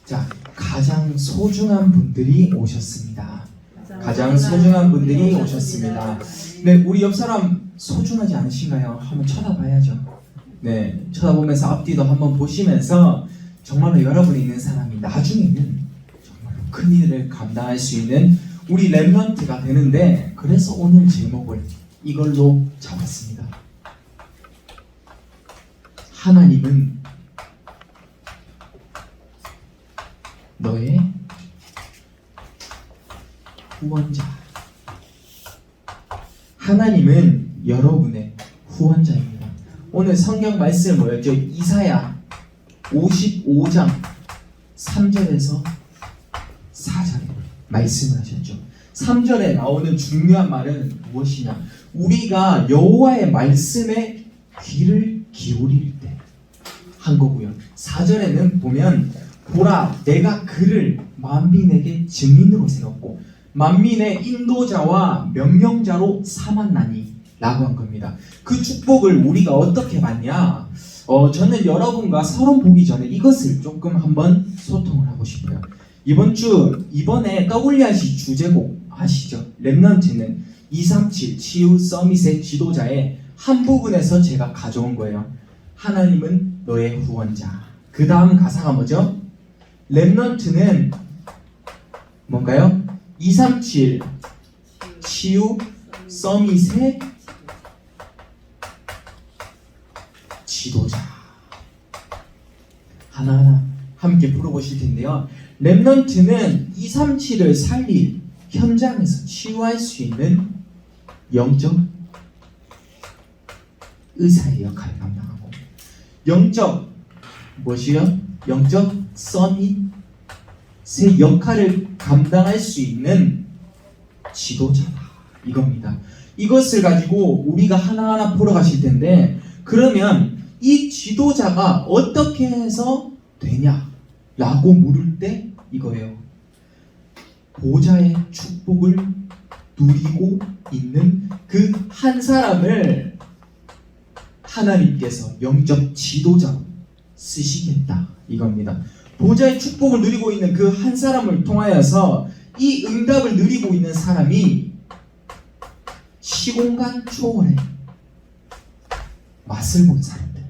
자, 가장 소중한 분들이 오셨습니다. 가장 소중한 분들이 오셨습니다. 네, 우리 옆 사람 소중하지 않으신가요? 한번 쳐다봐야죠. 네, 쳐다보면서 앞뒤도 한번 보시면서 정말로 여러분이 있는 사람이 나중에는 정말로 큰 일을 감당할 수 있는 우리 렘넌트가 되는데, 그래서 오늘 제목을 이걸로 잡았습니다. 하나님은 너의 후원자. 하나님은 여러분의 후원자입니다. 오늘 성경 말씀 뭐였죠? 이사야 55장 3절에서 4절에 말씀을 하셨죠. 3절에 나오는 중요한 말은 무엇이냐? 우리가 여호와의 말씀에 귀를 기울일 때 한 거고요. 4절에는 보면 보라, 내가 그를 만민에게 증인으로 세웠고 만민의 인도자와 명령자로 삼았나니 라고 한 겁니다. 그 축복을 우리가 어떻게 받냐? 저는 여러분과 서론 보기 전에 이것을 조금 한번 소통을 하고 싶어요. 이번에 WRC 주제곡 아시죠? 렘넌트는 237 치유 서밋의 지도자의 한 부분에서 제가 가져온 거예요. 하나님은 너의 후원자. 그 다음 가사가 뭐죠? 렘넌트는 뭔가요? 237 치유 서밋의 지도자. 하나하나 함께 풀어보실 텐데요. 렘넌트는 237을 살릴 현장에서 치유할 수 있는 영적 의사의 역할을 감당하고, 영적 무엇이요? 영적 서밋의 역할을 감당할 수 있는 지도자다, 이겁니다. 이것을 가지고 우리가 하나하나 풀어가실 텐데, 그러면 이 지도자가 어떻게 해서 되냐라고 물을 때 이거예요. 보좌의 축복을 누리고 있는 그 한 사람을 하나님께서 영적 지도자로 쓰시겠다, 이겁니다. 보좌의 축복을 누리고 있는 그 한 사람을 통하여서 이 응답을 누리고 있는 사람이 시공간 초월의 맛을 본 사람들,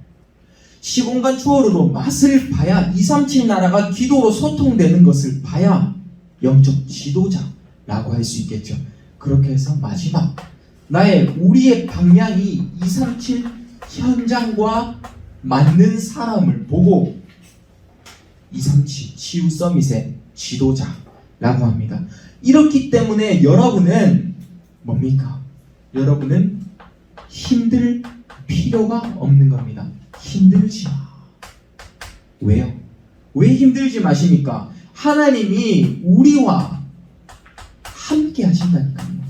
시공간 초월으로 맛을 봐야 237 나라가 기도로 소통되는 것을 봐야 영적 지도자라고 할 수 있겠죠. 그렇게 해서 마지막 우리의 방향이 237 현장과 맞는 사람을 보고 237 치유 서밋의 지도자라고 합니다. 이렇기 때문에 여러분은 뭡니까? 여러분은 힘들 필요가 없는 겁니다. 힘들지 마. 왜요? 왜 힘들지 마십니까? 하나님이 우리와 함께 하신다니까요.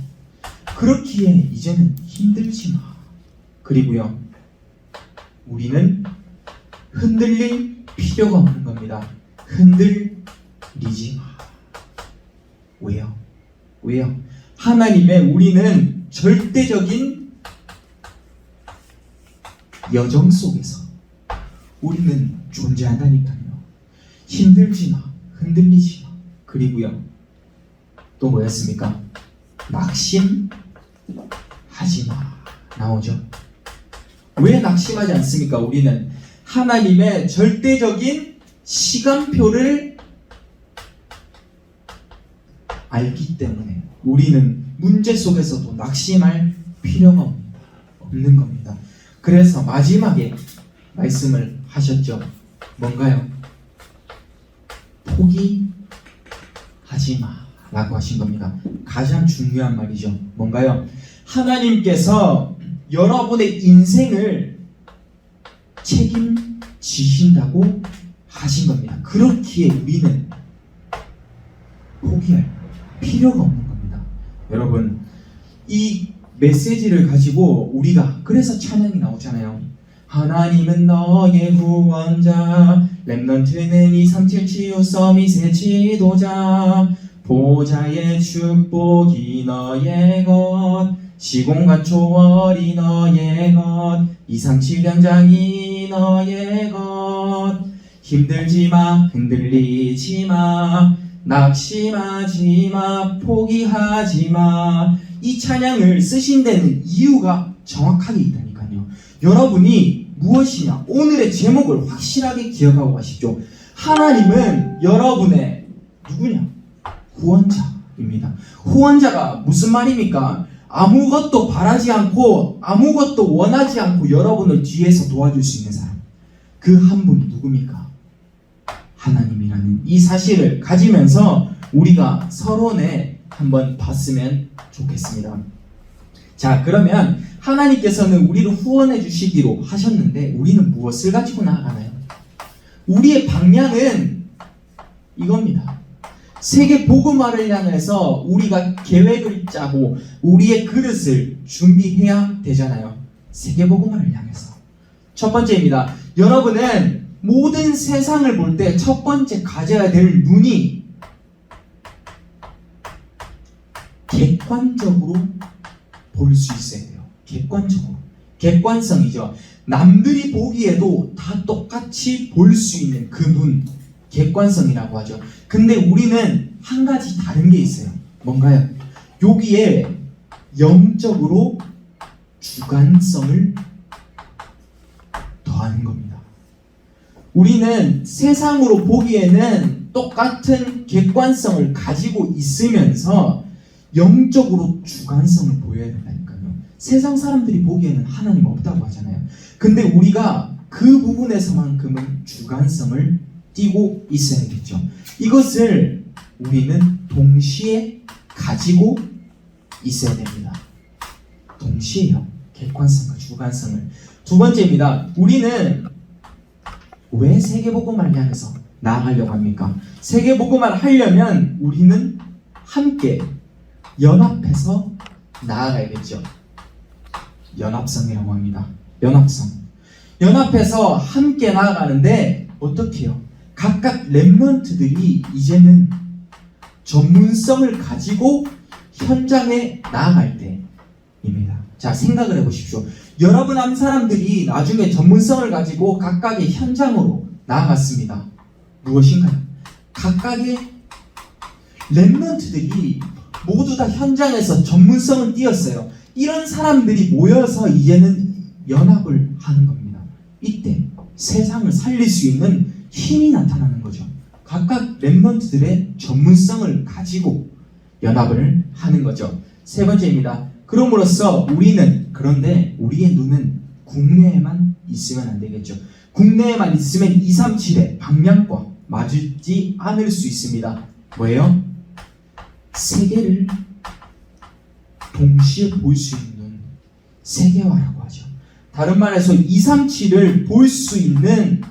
그렇기에 이제는 힘들지 마. 그리고요, 우리는 흔들릴 필요가 없는 겁니다. 흔들리지 마. 왜요? 왜요? 하나님의 우리는 절대적인 여정 속에서 우리는 존재한다니까요. 힘들지 마. 흔들리지 마. 그리고요, 또 뭐였습니까? 낙심하지 마. 나오죠. 왜 낙심하지 않습니까? 우리는 하나님의 절대적인 시간표를 알기 때문에 우리는 문제 속에서도 낙심할 필요가 없는 겁니다. 그래서 마지막에 말씀을 하셨죠. 뭔가요? 포기하지 마 라고 하신 겁니다. 가장 중요한 말이죠. 뭔가요? 하나님께서 여러분의 인생을 책임지신다고 하신 겁니다. 그렇기에 우리는 포기할 필요가 없는 겁니다. 여러분, 이 메시지를 가지고 우리가, 그래서 찬양이 나오잖아요. 하나님은 너의 후원자, 렘넌트는 237 치유 서밋의 지도자, 보좌의 축복이 너의 것, 시공간 초월이 너의 것, 237 현장이 너의 것, 힘들지마, 흔들리지마, 낙심하지마, 포기하지마. 이 찬양을 쓰신 데는 이유가 정확하게 있다니까요. 여러분이 무엇이냐? 오늘의 제목을 확실하게 기억하고 가십시오. 하나님은 여러분의 누구냐? 후원자입니다. 후원자가 무슨 말입니까? 아무것도 바라지 않고 아무것도 원하지 않고 여러분을 뒤에서 도와줄 수 있는 사람. 그 한 분이 누굽니까? 하나님이라는 이 사실을 가지면서 우리가 서론에 한번 봤으면 좋겠습니다. 자, 그러면 하나님께서는 우리를 후원해 주시기로 하셨는데 우리는 무엇을 가지고 나아가나요? 우리의 방향은 이겁니다. 세계 복음화를 향해서 우리가 계획을 짜고 우리의 그릇을 준비해야 되잖아요. 세계 복음화를 향해서. 첫 번째입니다. 여러분은 모든 세상을 볼 때 첫 번째 가져야 될 눈이 객관적으로 볼 수 있어야 돼요. 객관적으로. 객관성이죠. 남들이 보기에도 다 똑같이 볼 수 있는 그 눈. 객관성이라고 하죠. 근데 우리는 한 가지 다른 게 있어요. 뭔가요? 여기에 영적으로 주관성을 더하는 겁니다. 우리는 세상으로 보기에는 똑같은 객관성을 가지고 있으면서 영적으로 주관성을 보여야 된다니까요. 세상 사람들이 보기에는 하나님 없다고 하잖아요. 근데 우리가 그 부분에서만큼은 주관성을 띄고 있어야겠죠. 이것을 우리는 동시에 가지고 있어야 됩니다. 동시에요. 객관성과 주관성을. 두 번째입니다. 우리는 왜 세계복음화를 향해서 나아가려고 합니까? 세계복음화를 하려면 우리는 함께 연합해서 나아가야겠죠. 연합성이라고 합니다. 연합성. 연합해서 함께 나아가는데 어떻게 해요? 각각 렘넌트들이 이제는 전문성을 가지고 현장에 나아갈 때입니다. 자, 생각을 해보십시오. 여러분 한 사람들이 나중에 전문성을 가지고 각각의 현장으로 나아갔습니다. 무엇인가요? 각각의 렘넌트들이 모두 다 현장에서 전문성을 띄었어요. 이런 사람들이 모여서 이제는 연합을 하는 겁니다. 이때 세상을 살릴 수 있는 힘이 나타나는 거죠. 각각 렘넌트들의 전문성을 가지고 연합을 하는 거죠. 세 번째입니다. 그럼으로써 그런데 우리의 눈은 국내에만 있으면 안 되겠죠. 국내에만 있으면 237의 방향과 맞지 않을 수 있습니다. 뭐예요? 세계를 동시에 볼 수 있는 세계화라고 하죠. 다른 말해서 237을 볼 수 있는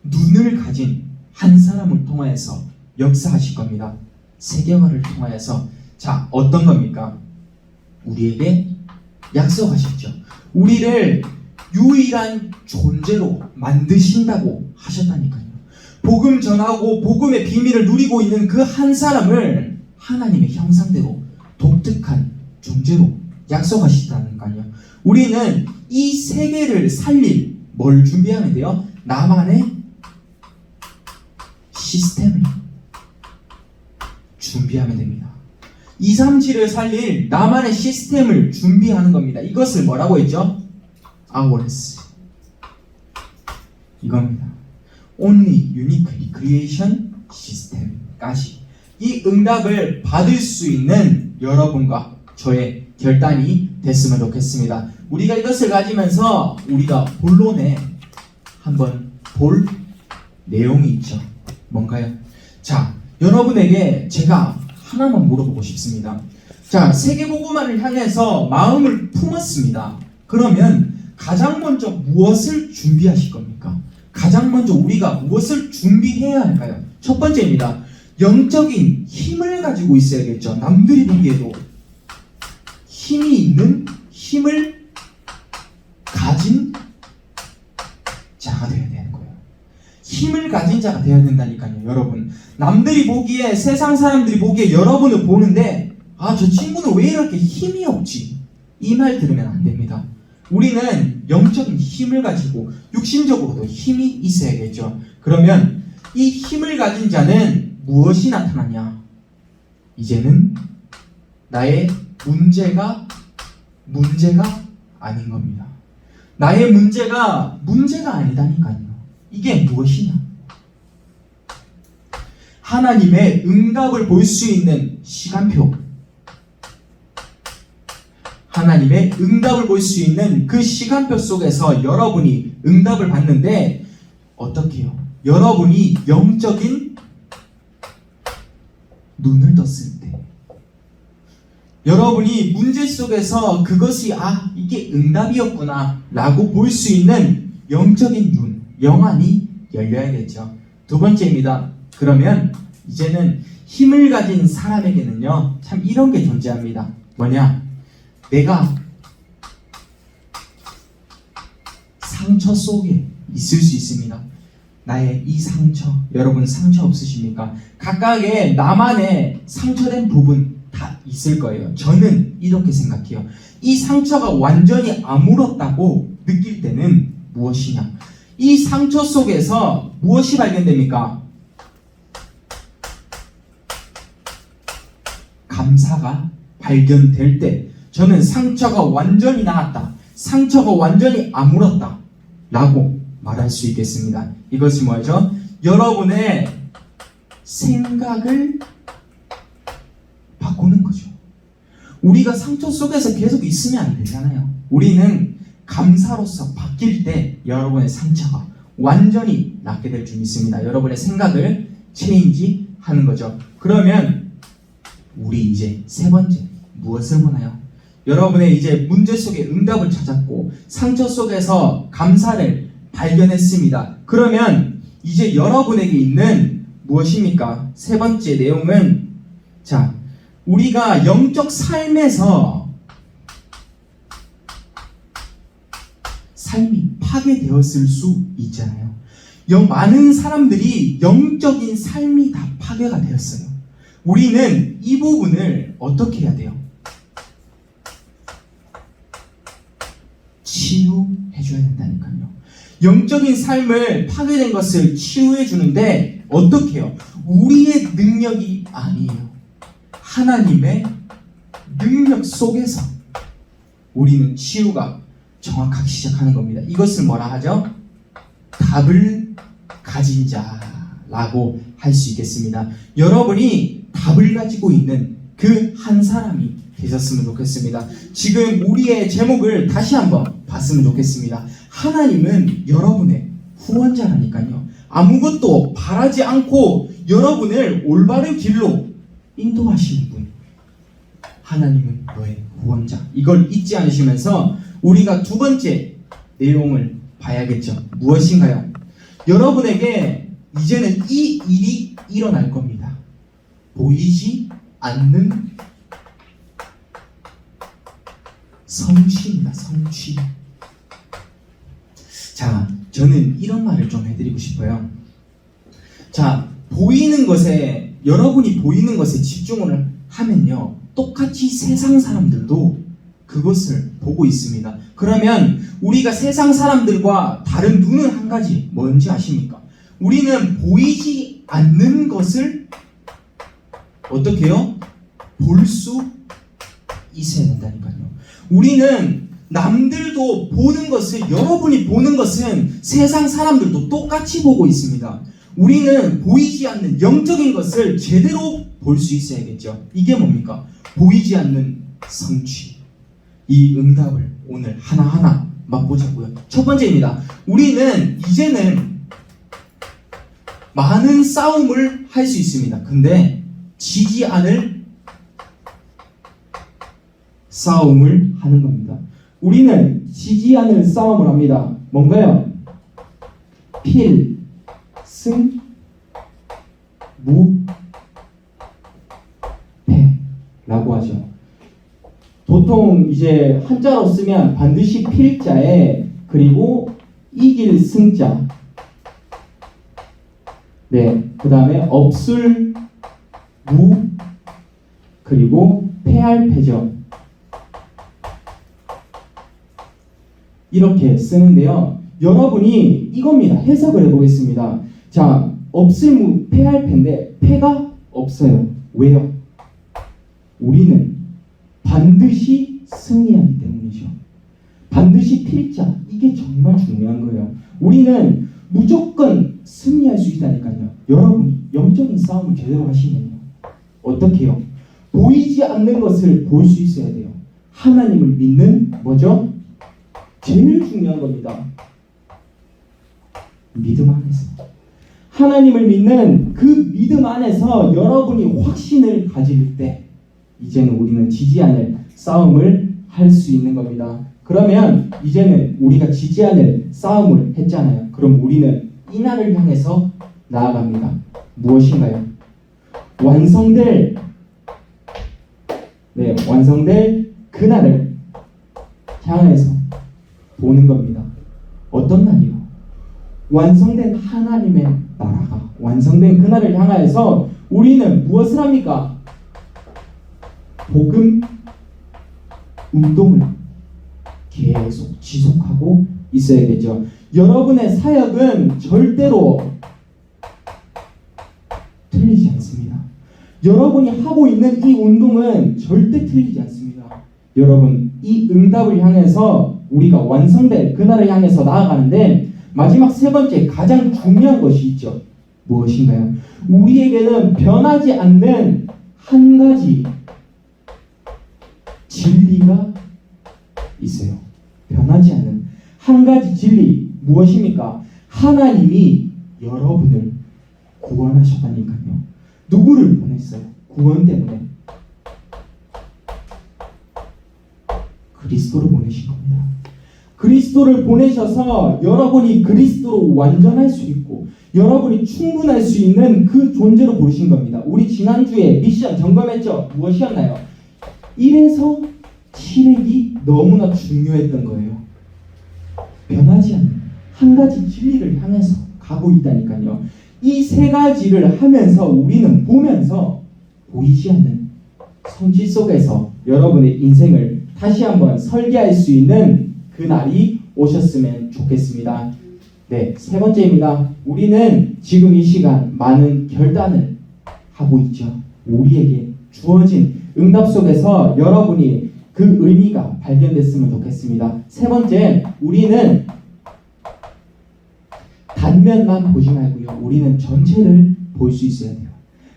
눈을 가진 한 사람을 통하여서 역사하실 겁니다. 세계화를 통하여서. 자, 어떤 겁니까? 우리에게 약속하셨죠. 우리를 유일한 존재로 만드신다고 하셨다니까요. 복음 전하고 복음의 비밀을 누리고 있는 그 한 사람을 하나님의 형상대로 독특한 존재로 약속하시다니까요. 우리는 이 세계를 살릴 뭘 준비하면 돼요? 나만의 시스템을 준비하면 됩니다. 237을 살릴 나만의 시스템을 준비하는 겁니다. 이것을 뭐라고 했죠? Ours. 이겁니다. Only Unique Creation System까지. 이 응답을 받을 수 있는 여러분과 저의 결단이 됐으면 좋겠습니다. 우리가 이것을 가지면서 우리가 본론에 한번 볼 내용이 있죠. 뭔가요? 자, 여러분에게 제가 하나만 물어보고 싶습니다. 자, 세계복음화를 향해서 마음을 품었습니다. 그러면 가장 먼저 무엇을 준비하실 겁니까? 가장 먼저 우리가 무엇을 준비해야 할까요? 첫 번째입니다. 영적인 힘을 가지고 있어야겠죠. 남들이 보기에도 힘이 있는 힘을 가진 자가 되어야 되는 거예요. 힘을 가진 자가 되어야 된다니까요. 여러분, 남들이 보기에, 세상 사람들이 보기에 여러분을 보는데 아, 저 친구는 왜 이렇게 힘이 없지? 이 말 들으면 안 됩니다. 우리는 영적인 힘을 가지고 육신적으로도 힘이 있어야겠죠. 그러면 이 힘을 가진 자는 무엇이 나타나냐? 이제는 나의 문제가 아닌 겁니다. 나의 문제가 아니다니까요. 이게 무엇이냐? 하나님의 응답을 볼 수 있는 시간표, 하나님의 응답을 볼 수 있는 그 시간표 속에서 여러분이 응답을 받는데 어떻게 해요? 여러분이 영적인 눈을 떴을 때, 여러분이 문제 속에서 그것이 이게 응답이었구나 라고 볼 수 있는 영적인 눈, 영안이 열려야겠죠. 두 번째입니다. 그러면 이제는 힘을 가진 사람에게는요, 참 이런 게 존재합니다. 뭐냐? 내가 상처 속에 있을 수 있습니다. 나의 이 상처, 여러분 상처 없으십니까? 각각의 나만의 상처된 부분 다 있을 거예요. 저는 이렇게 생각해요. 이 상처가 완전히 아물었다고 느낄 때는 무엇이냐? 이 상처 속에서 무엇이 발견됩니까? 감사가 발견될 때 저는 상처가 완전히 나았다, 상처가 완전히 아물었다 라고 말할 수 있겠습니다. 이것이 뭐죠? 여러분의 생각을 바꾸는 거죠. 우리가 상처 속에서 계속 있으면 안 되잖아요. 우리는 감사로서 바뀔 때 여러분의 상처가 완전히 낫게 될 줄 믿습니다. 여러분의 생각을 체인지 하는 거죠. 그러면 우리 이제 세 번째 무엇을 보나요? 여러분의 이제 문제 속에 응답을 찾았고 상처 속에서 감사를 발견했습니다. 그러면 이제 여러분에게 있는 무엇입니까? 세 번째 내용은, 자, 우리가 영적 삶에서 삶이 파괴되었을 수 있잖아요. 많은 사람들이 영적인 삶이 다 파괴가 되었어요. 우리는 이 부분을 어떻게 해야 돼요? 치유해줘야 된다니까요. 영적인 삶을 파괴된 것을 치유해 주는데 어떻게 해요? 우리의 능력이 아니에요. 하나님의 능력 속에서 우리는 치유가 정확하게 시작하는 겁니다. 이것을 뭐라 하죠? 답을 가진 자라고 할 수 있겠습니다. 여러분이 답을 가지고 있는 그 한 사람이 되셨으면 좋겠습니다. 지금 우리의 제목을 다시 한번 봤으면 좋겠습니다. 하나님은 여러분의 후원자라니까요. 아무것도 바라지 않고 여러분을 올바른 길로 인도하시는 분. 하나님은 너의 후원자. 이걸 잊지 않으시면서 우리가 두 번째 내용을 봐야겠죠. 무엇인가요? 여러분에게 이제는 이 일이 일어날 겁니다. 보이지 않는 성취입니다. 성취. 자, 저는 이런 말을 좀 해드리고 싶어요. 자, 보이는 것에, 여러분이 보이는 것에 집중을 하면요, 똑같이 세상 사람들도 그것을 보고 있습니다. 그러면 우리가 세상 사람들과 다른 눈은 한 가지, 뭔지 아십니까? 우리는 보이지 않는 것을 어떻게 해요? 볼 수 있어야 된다니까요. 우리는 남들도 보는 것을, 여러분이 보는 것은 세상 사람들도 똑같이 보고 있습니다. 우리는 보이지 않는 영적인 것을 제대로 볼 수 있어야겠죠. 이게 뭡니까? 보이지 않는 성취. 이 응답을 오늘 하나하나 맛보자고요. 첫 번째입니다. 우리는 이제는 많은 싸움을 할 수 있습니다. 근데 지지 않을 싸움을 하는 겁니다. 우리는 지지 않을 싸움을 합니다. 뭔가요? 필승 무패라고 하죠. 보통 이제 한자로 쓰면 반드시 필자에 그리고 이길 승자, 네, 그 다음에 없을 무, 그리고 패할 패죠. 이렇게 쓰는데요. 여러분이 이겁니다. 해석을 해보겠습니다. 자, 없을 패할 패인데 패가 없어요. 왜요? 우리는 반드시 승리하기 때문이죠. 반드시 필자, 이게 정말 중요한 거예요. 우리는 무조건 승리할 수 있다니까요. 여러분이 영적인 싸움을 제대로 하시면요. 어떻게 해요? 보이지 않는 것을 볼 수 있어야 돼요. 하나님을 믿는 뭐죠? 제일 중요한 겁니다. 믿음 안에서. 하나님을 믿는 그 믿음 안에서 여러분이 확신을 가질 때 이제는 우리는 지지 않을 싸움을 할 수 있는 겁니다. 그러면 이제는 우리가 지지 않을 싸움을 했잖아요. 그럼 우리는 이 날을 향해서 나아갑니다. 무엇인가요? 완성될 그날을 향해서 보는 겁니다. 어떤 날이요? 완성된 하나님의 나라가 완성된 그날을 향하여서 우리는 무엇을 합니까? 복음 운동을 계속 지속하고 있어야겠죠. 여러분의 사역은 절대로 틀리지 않습니다. 여러분이 하고 있는 이 운동은 절대 틀리지 않습니다. 여러분, 이 응답을 향해서 우리가 완성될 그날을 향해서 나아가는데 마지막 세 번째 가장 중요한 것이 있죠. 무엇인가요? 우리에게는 변하지 않는 한 가지 진리가 있어요. 변하지 않는 한 가지 진리 무엇입니까? 하나님이 여러분을 구원하셨다니까요. 누구를 보냈어요? 구원 때문에 그리스도를 보내신 겁니다. 그리스도를 보내셔서 여러분이 그리스도로 완전할 수 있고 여러분이 충분할 수 있는 그 존재로 부르신 겁니다. 우리 지난주에 미션 점검했죠? 무엇이었나요? 1에서 7획이 너무나 중요했던 거예요. 변하지 않는 한 가지 진리를 향해서 가고 있다니까요. 이 세 가지를 하면서 우리는 보면서 보이지 않는 성취 속에서 여러분의 인생을 다시 한번 설계할 수 있는 그 날이 오셨으면 좋겠습니다. 네, 세 번째입니다. 우리는 지금 이 시간 많은 결단을 하고 있죠. 우리에게 주어진 응답 속에서 여러분이 그 의미가 발견됐으면 좋겠습니다. 세 번째, 우리는 단면만 보지 말고요. 우리는 전체를 볼 수 있어야 돼요.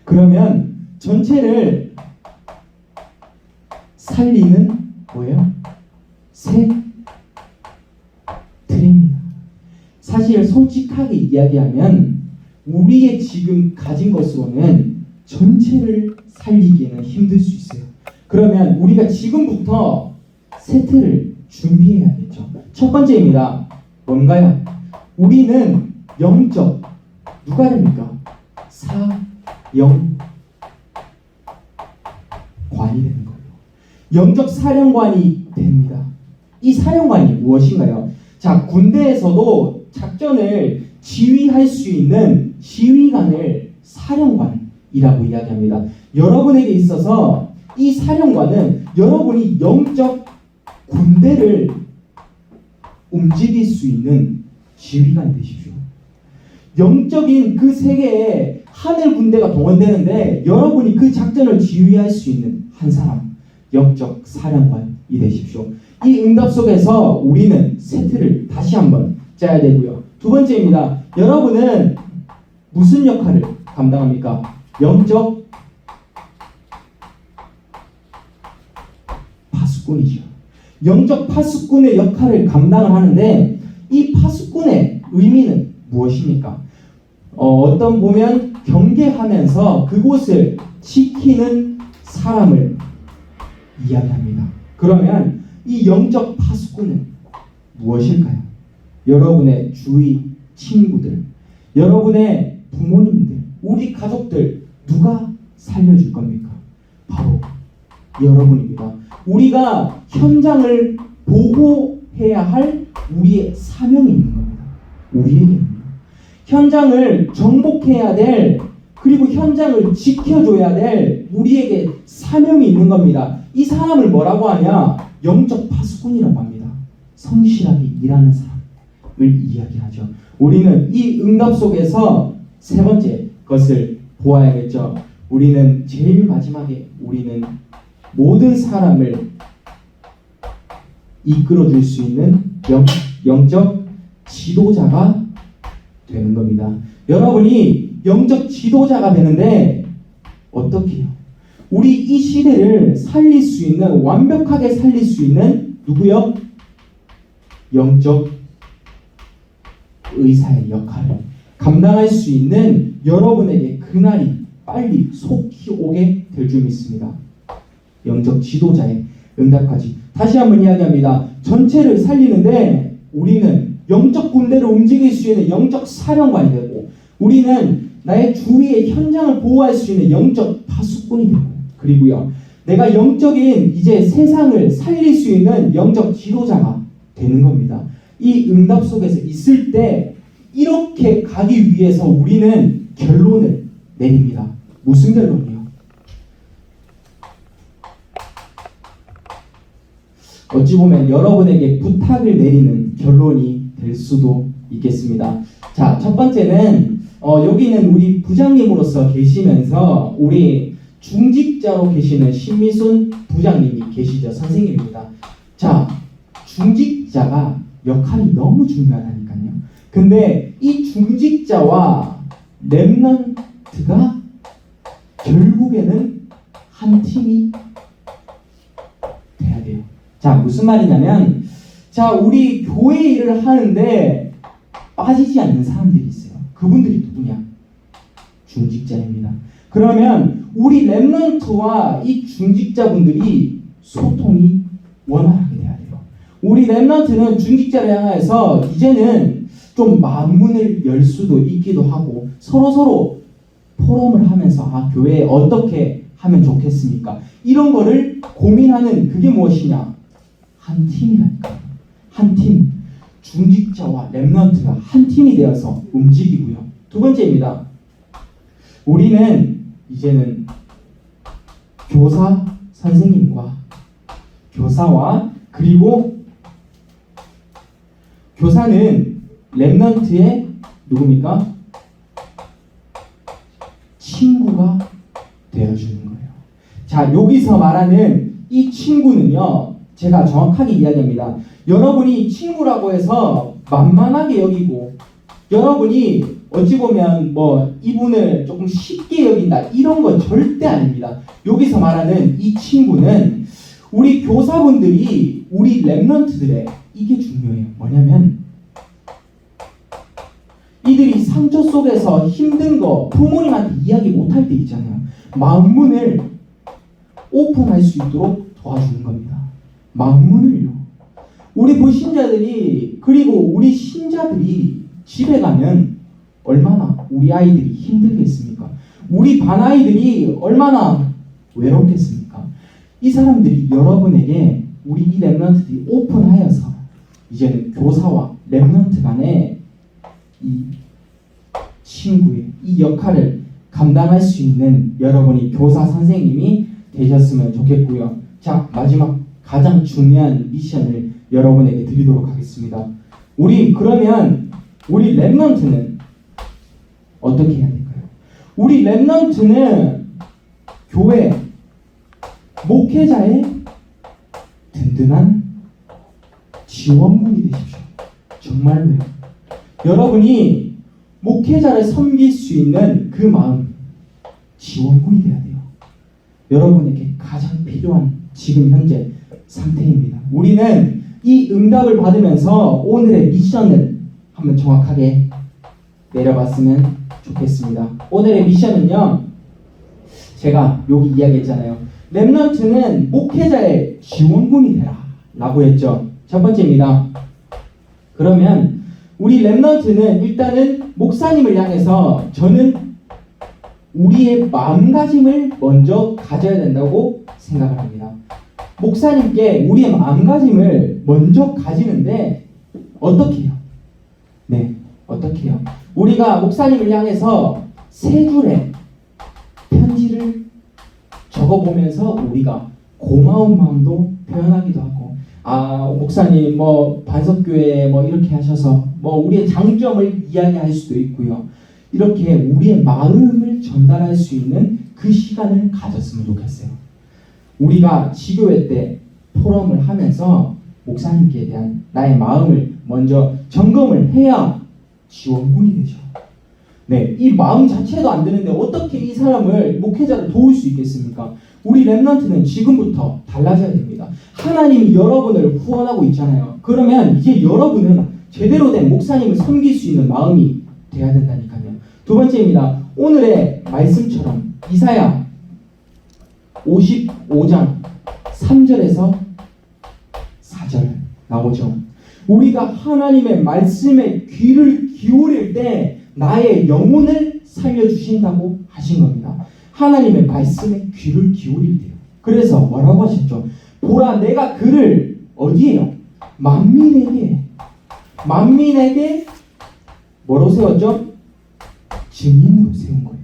그러면 전체를 살리는 뭐예요? 새 틀입니다. 사실 솔직하게 이야기하면 우리의 지금 가진 것으로는 전체를 살리기에는 힘들 수 있어요. 그러면 우리가 지금부터 새 틀을 준비해야겠죠. 첫 번째입니다. 뭔가요? 우리는 영적 누가 됩니까? 사령관이 되는 거예요. 영적 사령관이 됩니다. 이 사령관이 무엇인가요? 자, 군대에서도 작전을 지휘할 수 있는 지휘관을 사령관이라고 이야기합니다. 여러분에게 있어서 이 사령관은 여러분이 영적 군대를 움직일 수 있는 지휘관이 되십시오. 영적인 그 세계에 하늘 군대가 동원되는데 여러분이 그 작전을 지휘할 수 있는 한 사람, 영적 사령관이 되십시오. 이 응답 속에서 우리는 세트를 다시 한번 짜야 되고요. 두 번째입니다. 여러분은 무슨 역할을 감당합니까? 영적 파수꾼이죠. 영적 파수꾼의 역할을 감당을 하는데 이 파수꾼의 의미는 무엇입니까? 어떤 보면 경계하면서 그곳을 지키는 사람을 이야기합니다. 그러면 이 영적 파수꾼은 무엇일까요? 여러분의 주위 친구들, 여러분의 부모님들, 우리 가족들 누가 살려줄 겁니까? 바로 여러분입니다. 우리가 현장을 보호해야 할 우리의 사명이 있는 겁니다. 우리에게는 현장을 정복해야 될, 그리고 현장을 지켜줘야 될 우리에게 사명이 있는 겁니다. 이 사람을 뭐라고 하냐? 영적 파수꾼이라고 합니다. 성실하게 일하는 사람을 이야기하죠. 우리는 이 응답 속에서 세 번째 것을 보아야겠죠. 우리는 제일 마지막에 우리는 모든 사람을 이끌어 줄 수 있는 영적 지도자가 되는 겁니다. 여러분이 영적 지도자가 되는데 어떻게 해요? 우리 이 시대를 살릴 수 있는, 완벽하게 살릴 수 있는 누구요? 영적 의사의 역할을 감당할 수 있는 여러분에게 그날이 빨리 속히 오게 될 줄 믿습니다. 영적 지도자의 응답까지. 다시 한번 이야기합니다. 전체를 살리는데 우리는 영적 군대를 움직일 수 있는 영적 사령관이 되고, 우리는 나의 주위의 현장을 보호할 수 있는 영적 파수꾼이 되고, 그리고요, 내가 영적인 이제 세상을 살릴 수 있는 영적 지도자가 되는 겁니다. 이 응답 속에서 있을 때 이렇게 가기 위해서 우리는 결론을 내립니다. 무슨 결론이요? 어찌 보면 여러분에게 부탁을 내리는 결론이 될 수도 있겠습니다. 자, 첫 번째는 여기는 우리 부장님으로서 계시면서 우리 중직자로 계시는 신미순 부장님이 계시죠. 선생님입니다. 자, 중직자가 역할이 너무 중요하다니까요. 근데 이 중직자와 렘넌트가 결국에는 한 팀이 돼야 돼요. 자, 무슨 말이냐면, 자, 우리 교회 일을 하는데 빠지지 않는 사람들이 있어요. 그분들이 누구냐? 중직자입니다. 그러면 우리 렘넌트와 이 중직자분들이 소통이 원활하게 돼야 돼요. 우리 렘넌트는 중직자를 향해서 이제는 좀 마음문을 열 수도 있기도 하고, 서로 포럼을 하면서 교회에 어떻게 하면 좋겠습니까? 이런 거를 고민하는, 그게 무엇이냐? 한 팀이라니까요. 한 팀. 중직자와 렘넌트가 한 팀이 되어서 움직이고요. 두 번째입니다. 우리는 이제는 교사 선생님과 교사와, 그리고 교사는 렘넌트의 누굽니까? 친구가 되어주는 거예요. 자, 여기서 말하는 이 친구는요, 제가 정확하게 이야기합니다. 여러분이 친구라고 해서 만만하게 여기고, 여러분이 어찌 보면 이분을 조금 쉽게 여긴다, 이런 건 절대 아닙니다. 여기서 말하는 이 친구는 우리 교사분들이 우리 렘넌트들의, 이게 중요해요. 뭐냐면 이들이 상처 속에서 힘든 거 부모님한테 이야기 못할 때 있잖아요. 마음문을 오픈할 수 있도록 도와주는 겁니다. 마음문을요. 우리 불신자들이, 그리고 우리 신자들이 집에 가면 얼마나 우리 아이들이 힘들겠습니까? 우리 반 아이들이 얼마나 외롭겠습니까? 이 사람들이 여러분에게, 우리 이 렘넌트들이 오픈하여서 이제는 교사와 렘넌트 간의 이 친구의 이 역할을 감당할 수 있는 여러분이 교사 선생님이 되셨으면 좋겠고요. 자, 마지막 가장 중요한 미션을 여러분에게 드리도록 하겠습니다. 그러면 우리 렘넌트는 어떻게 해야 될까요? 우리 렘넌트는 교회 목회자의 든든한 지원군이 되십시오. 정말로요. 여러분이 목회자를 섬길 수 있는 그 마음, 지원군이 돼야 돼요. 여러분에게 가장 필요한 지금 현재 상태입니다. 우리는 이 응답을 받으면서 오늘의 미션을 한번 정확하게 내려봤으면 좋겠습니다. 오늘의 미션은요, 제가 여기 이야기했잖아요. 렘넌트는 목회자의 지원군이 되라 라고 했죠. 첫 번째입니다. 그러면 우리 렘넌트는 일단은 목사님을 향해서 저는 우리의 마음가짐을 먼저 가져야 된다고 생각을 합니다. 목사님께 우리의 마음가짐을 먼저 가지는데 어떻게 해요? 네, 어떻게 해요? 우리가 목사님을 향해서 세 줄의 편지를 적어보면서 우리가 고마운 마음도 표현하기도 하고, 목사님 뭐 반석교회 뭐 이렇게 하셔서 뭐 우리의 장점을 이야기할 수도 있고요. 이렇게 우리의 마음을 전달할 수 있는 그 시간을 가졌으면 좋겠어요. 우리가 지교회 때 포럼을 하면서 목사님께 대한 나의 마음을 먼저 점검을 해야 지원군이 되죠. 네, 이 마음 자체도 안 되는데 어떻게 이 사람을 목회자를 도울 수 있겠습니까? 우리 렘넌트는 지금부터 달라져야 됩니다. 하나님이 여러분을 후원하고 있잖아요. 그러면 이제 여러분은 제대로 된 목사님을 섬길 수 있는 마음이 돼야 된다니까요. 두 번째입니다. 오늘의 말씀처럼 이사야 55장 3절에서 4절 나오죠. 우리가 하나님의 말씀에 귀를 기울일 때 나의 영혼을 살려주신다고 하신 겁니다. 하나님의 말씀에 귀를 기울일 때요. 그래서 뭐라고 하셨죠? 보라 내가 그를 어디에요? 만민에게 뭐로 세웠죠? 증인으로 세운 거예요.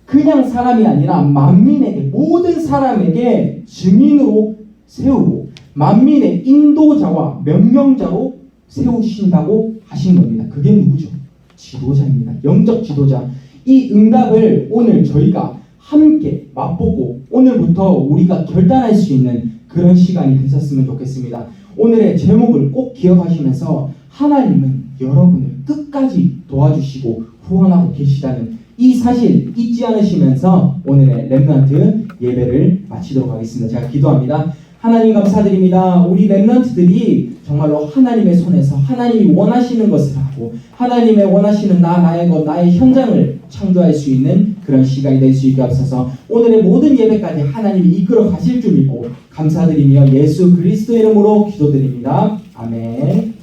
그냥 사람이 아니라 만민에게 모든 사람에게 증인으로 세우고 만민의 인도자와 명령자로 세우신다고 하신 겁니다. 그게 누구죠? 지도자입니다. 영적 지도자. 이 응답을 오늘 저희가 함께 맛보고 오늘부터 우리가 결단할 수 있는 그런 시간이 되셨으면 좋겠습니다. 오늘의 제목을 꼭 기억하시면서 하나님은 여러분을 끝까지 도와주시고 후원하고 계시다는 이 사실 잊지 않으시면서 오늘의 렘넌트 예배를 마치도록 하겠습니다. 제가 기도합니다. 하나님 감사드립니다. 우리 렘넌트들이 정말로 하나님의 손에서 하나님이 원하시는 것을 하고 하나님의 원하시는 나의 것, 나의 현장을 창조할 수 있는 그런 시간이 될 수 있게 하옵소서. 오늘의 모든 예배까지 하나님이 이끌어 가실 줄 믿고 감사드리며 예수 그리스도 이름으로 기도드립니다. 아멘.